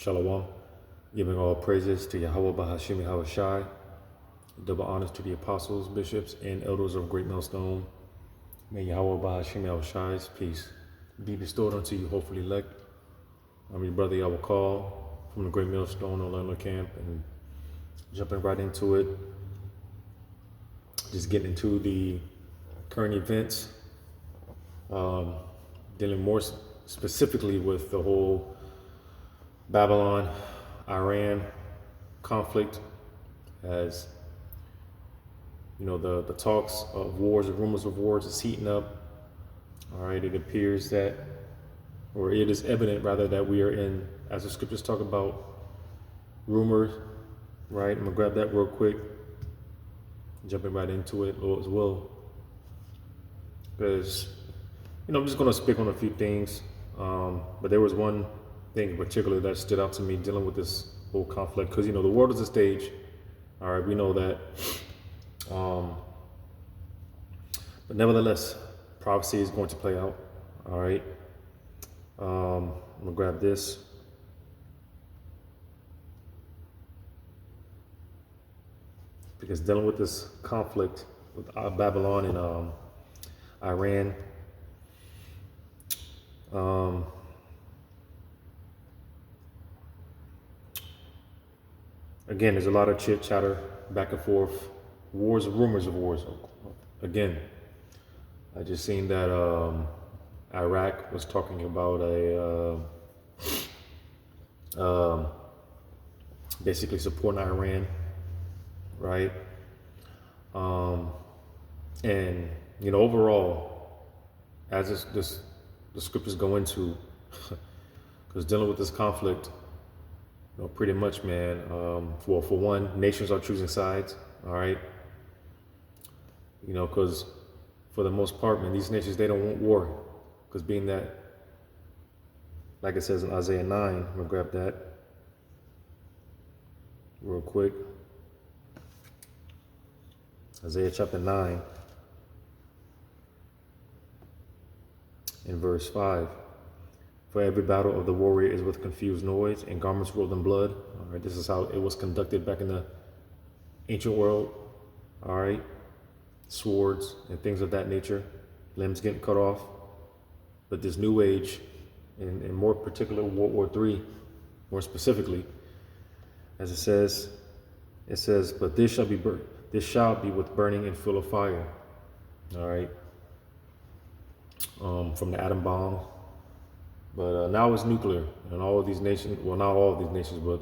Shalom. Giving all praises to Yahweh Bahashim Yahweh Shai. Double honors to the apostles, bishops, and elders of Great Millstone. May Yahweh Bahashim Yahweh Shai's peace be bestowed unto you, hopefully elect. I'm your brother Yahweh Call from the Great Millstone Orlando camp, and jumping right into it. Just getting into the current events, dealing more specifically with the whole Babylon, Iran conflict, as you know, the talks of wars, the rumors of wars is heating up. All right, it appears that, or it is evident rather, that we are in, as the scriptures talk about, rumors, right? I'm gonna grab that real quick, jumping right into it as well, because I'm just gonna speak on a few things, but there was one thing in particular that stood out to me dealing with this whole conflict, because the world is a stage. All right, we know that, but nevertheless, prophecy is going to play out. All right, I'm gonna grab this. Because dealing with this conflict with Babylon and Iran, again, there's a lot of chit chatter back and forth, wars, rumors of wars. Again, I just seen that Iraq was talking about basically supporting Iran, right? And overall, as the scriptures go into, because dealing with this conflict, pretty much, man. For one, nations are choosing sides. All right, because for the most part, man, these nations, they don't want war, because being that, like it says in Isaiah 9, I'm gonna grab that real quick. Isaiah chapter 9 in verse 5. For every battle of the warrior is with confused noise and garments rolled in blood. All right, this is how it was conducted back in the ancient world. All right, swords and things of that nature, limbs getting cut off. But this new age, in more particular World War III, more specifically, as it says, but this shall be with burning and full of fire. All right, from the atom bomb. But now it's nuclear, and all of these nations, well, not all of these nations, but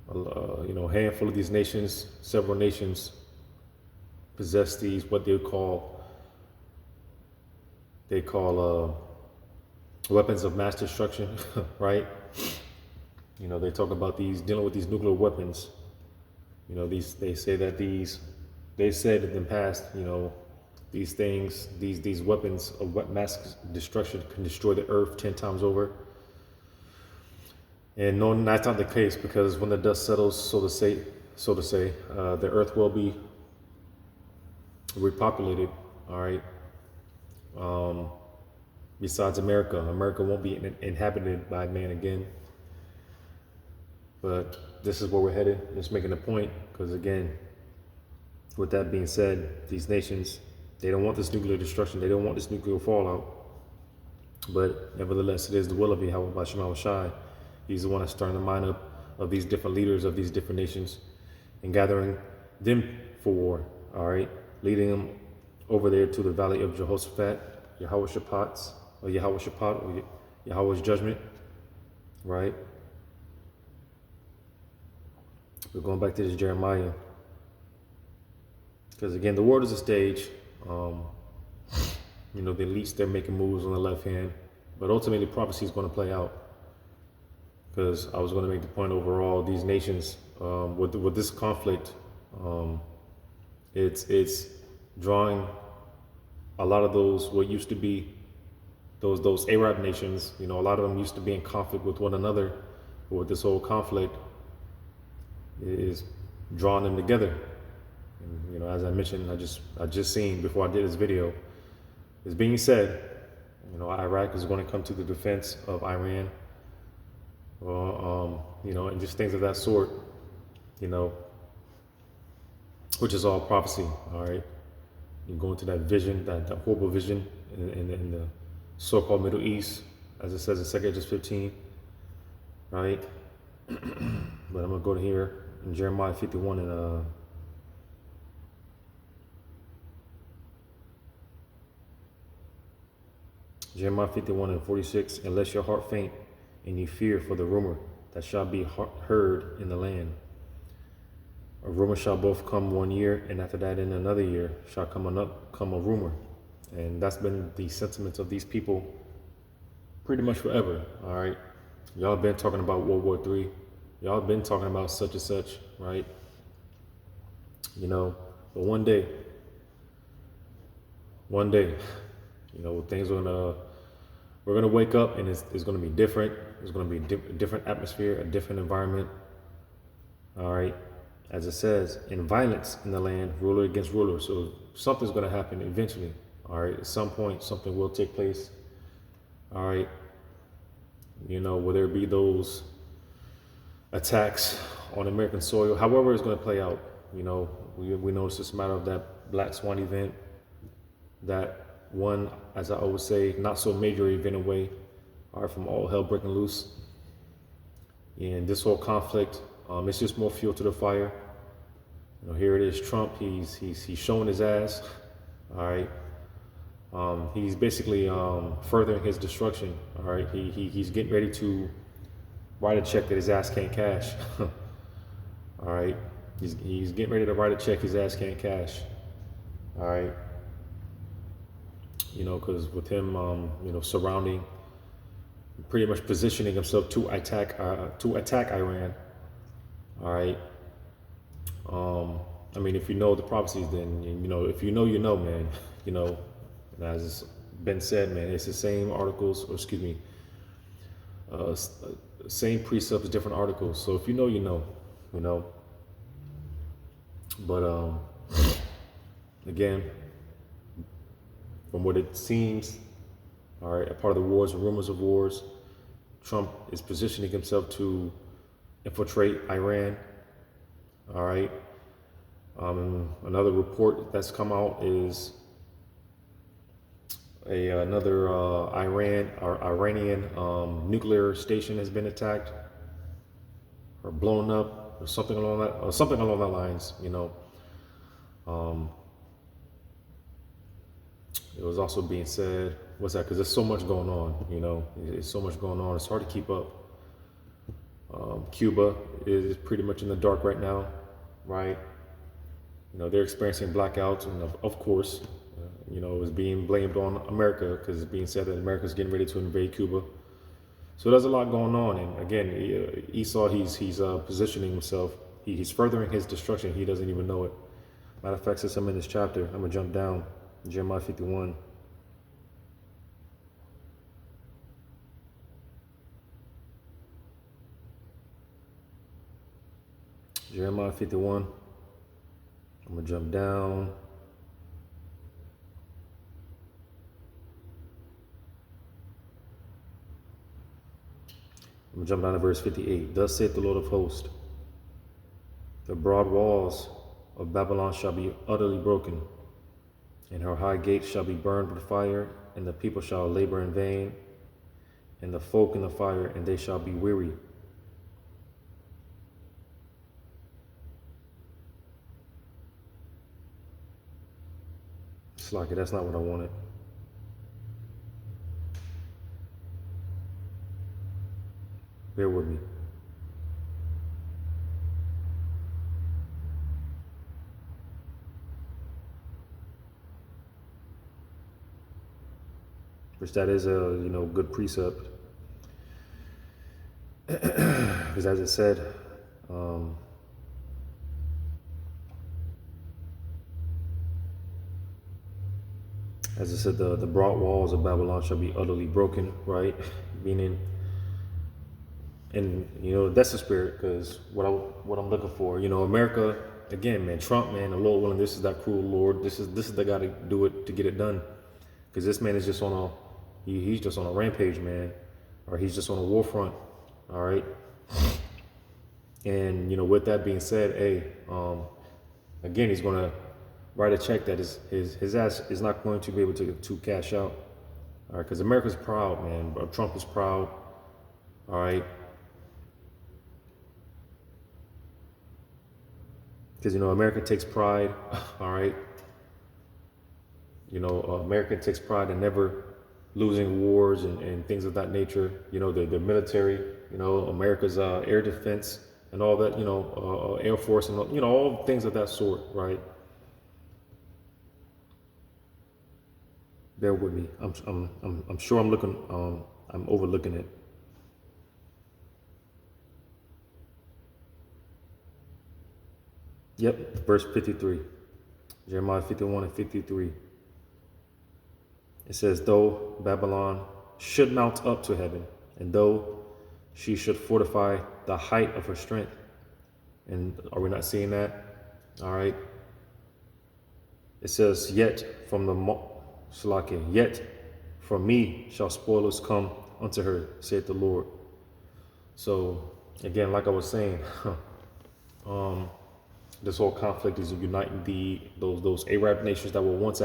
a handful of these nations, several nations possess these, what they call weapons of mass destruction, right? They talk about these, dealing with these nuclear weapons. They said in the past, these things, these weapons of mass destruction can destroy the earth 10 times over. And no, that's not the case, because when the dust settles, so to say, the earth will be repopulated. All right. Besides America won't be inhabited by man again. But this is where we're headed. Just making a point, because again, with that being said, these nations, they don't want this nuclear destruction. They don't want this nuclear fallout. But nevertheless, it is the will of Yahweh Bahashim Yahweh Shai. He's the one that's stirring the mind up of these different leaders of these different nations and gathering them for war. All right, leading them over there to the valley of Jehoshaphat, Yahweh Shaphat, or Yahweh's judgment. Right. We're going back to this Jeremiah, because again, the world is a stage. The elites, they're making moves on the left hand, but ultimately prophecy is going to play out. Because I was going to make the point overall, these nations, with this conflict, it's drawing a lot of those, what used to be those Arab nations. A lot of them used to be in conflict with one another, but with this whole conflict, is drawing them together. And, as I mentioned, I just seen before I did this video, is being said, You know, Iraq is going to come to the defense of Iran, you know, and just things of that sort, you know, which is all prophecy. All right. You go into that vision, that horrible vision in the so-called Middle East, as it says in 2 Edges 15, right? But I'm going to go to here in Jeremiah 51 and Jeremiah 51 and 46, unless your heart faint and you fear for the rumor that shall be heard in the land. A rumor shall both come 1 year, and after that in another year shall come a rumor. And that's been the sentiments of these people pretty much forever, all right? Y'all been talking about World War III. Y'all been talking about such and such, right? You know, but one day, you know, we're gonna wake up and it's gonna be different. It's gonna be a different atmosphere, a different environment, all right? As it says, in violence in the land, ruler against ruler. So something's going to happen eventually. All right. At some point, something will take place. All right. You know, will there be those attacks on American soil? However, it's going to play out. You know, we know it's just a matter of that Black Swan event, that one, as I always say, not so major event away, all right, from all hell breaking loose. And this whole conflict, it's just more fuel to the fire. You know, here it is, Trump. He's showing his ass. All right. He's basically furthering his destruction. All right. He's getting ready to write a check that his ass can't cash. All right. He's getting ready to write a check his ass can't cash. All right. You know, because with him, you know, surrounding, pretty much positioning himself to attack Iran. All right. I mean, if you know the prophecies, then, you know, if you know, man, you know, and as it's been said, man, it's the same articles, or excuse me, same precepts, different articles. So if you know, you know, but, again, from what it seems, all right, a part of the wars and rumors of wars, Trump is positioning himself to infiltrate Iran. All right. Another report that's come out is another Iranian nuclear station has been attacked or blown up or something along that lines. You know, it was also being said, what's that? Because there's so much going on. You know, there's so much going on. It's hard to keep up. Cuba is pretty much in the dark right now, right? You know, they're experiencing blackouts, and of course, you know, it's being blamed on America because it's being said that America's getting ready to invade Cuba. So there's a lot going on, and again, Esau, he's positioning himself. He's furthering his destruction. He doesn't even know it. Matter of fact, since I'm in this chapter, I'm gonna jump down, Jeremiah 51. Jeremiah 51. I'm gonna jump down. I'm gonna jump down to verse 58. Thus saith the Lord of hosts, the broad walls of Babylon shall be utterly broken, and her high gates shall be burned with fire, and the people shall labor in vain, and the folk in the fire, and they shall be weary. Slacky, that's not what I wanted. Bear with me. Which that is a, you know, good precept. Because as it said, the broad walls of Babylon shall be utterly broken, right? Meaning, and you know, that's the spirit, because what I'm looking for, you know, America, again, man, Trump, man, the Lord willing, this is that cruel Lord. This is the guy to do it, to get it done. Because this man is just on he's just on a rampage, man, or he's just on a war front. All right. And with that being said, hey, again, he's gonna write a check that his ass is not going to be able to cash out. All right, because America's proud, man. Trump is proud. All right. Because America takes pride. All right. America takes pride in never losing wars and things of that nature. The military. America's air defense and all that. Air Force and all things of that sort. Right. Bear with me. I'm sure I'm looking. I'm overlooking it. Yep, verse 53. Jeremiah 51 and 53. It says, though Babylon should mount up to heaven, and though she should fortify the height of her strength. And are we not seeing that? All right. It says, yet from me shall spoilers come unto her, saith the Lord. So again, like I was saying, this whole conflict is uniting those Arab nations that were once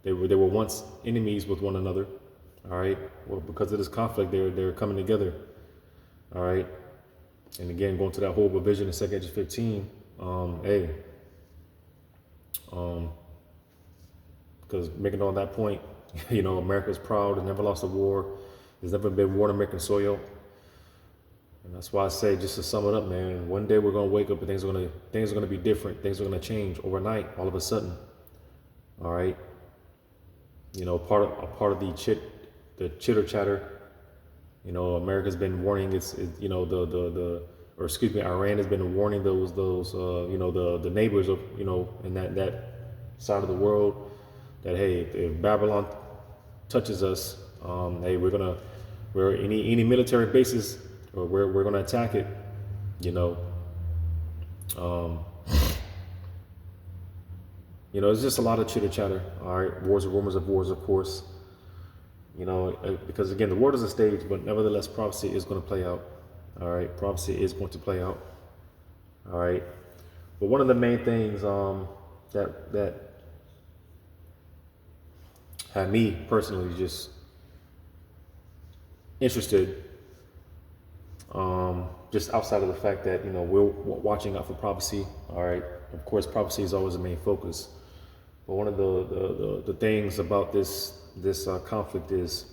they were once enemies with one another. All right. Well, because of this conflict, they're coming together. All right. And again, going to that whole provision in 2 Edges 15. Because making on that point, America's proud and never lost a war. There's never been war on American soil. And that's why I say, just to sum it up, man, one day we're gonna wake up and things are gonna be different. Things are gonna change overnight, all of a sudden. All right. Part of the chitter chatter. America's been warning Iran has been warning those the neighbors of in that side of the world that, hey, if Babylon touches us, hey, we're any military bases, or we're gonna attack it. It's just a lot of chitter chatter. All right, wars and rumors of wars, of course. Because again, the world is a stage, but nevertheless, prophecy is going to play out. All right, prophecy is going to play out. All right, but one of the main things that had me personally just interested, just outside of the fact that we're watching out for prophecy. All right, of course, prophecy is always the main focus. But one of the things about this conflict is,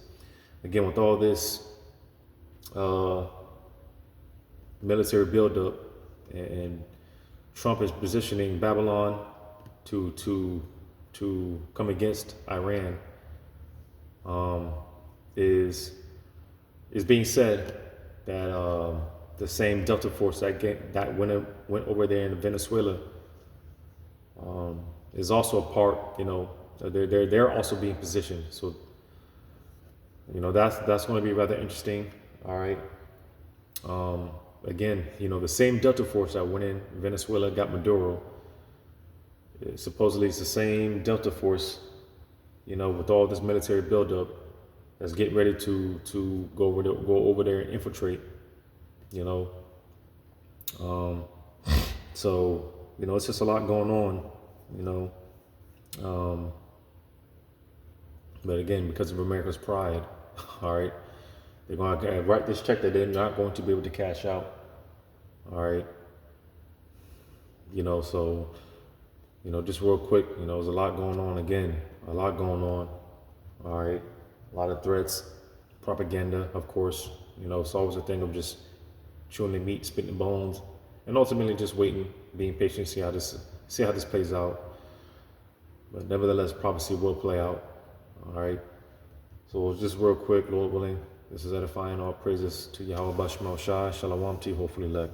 again, with all this military buildup, and Trump is positioning Babylon to come against Iran, is being said that the same Delta Force that went over there in Venezuela is also a part. They're also being positioned. So that's going to be rather interesting. All right. Again, the same Delta Force that went in Venezuela, got Maduro. Supposedly it's the same Delta Force, with all this military buildup, that's getting ready to go over there and infiltrate. So it's just a lot going on. But again, because of America's pride, all right, they're going to write this check that they're not going to be able to cash out. All right. So, just real quick, there's a lot going on. Again, a lot going on. All right. A lot of threats, propaganda, of course. It's always a thing of just chewing the meat, spitting the bones, and ultimately just waiting, being patient, see how this plays out. But nevertheless, prophecy will play out. All right. So just real quick, Lord willing, this is edifying. All praises to Yahweh Bashmal Shai. Shalom to you, hopefully, leg.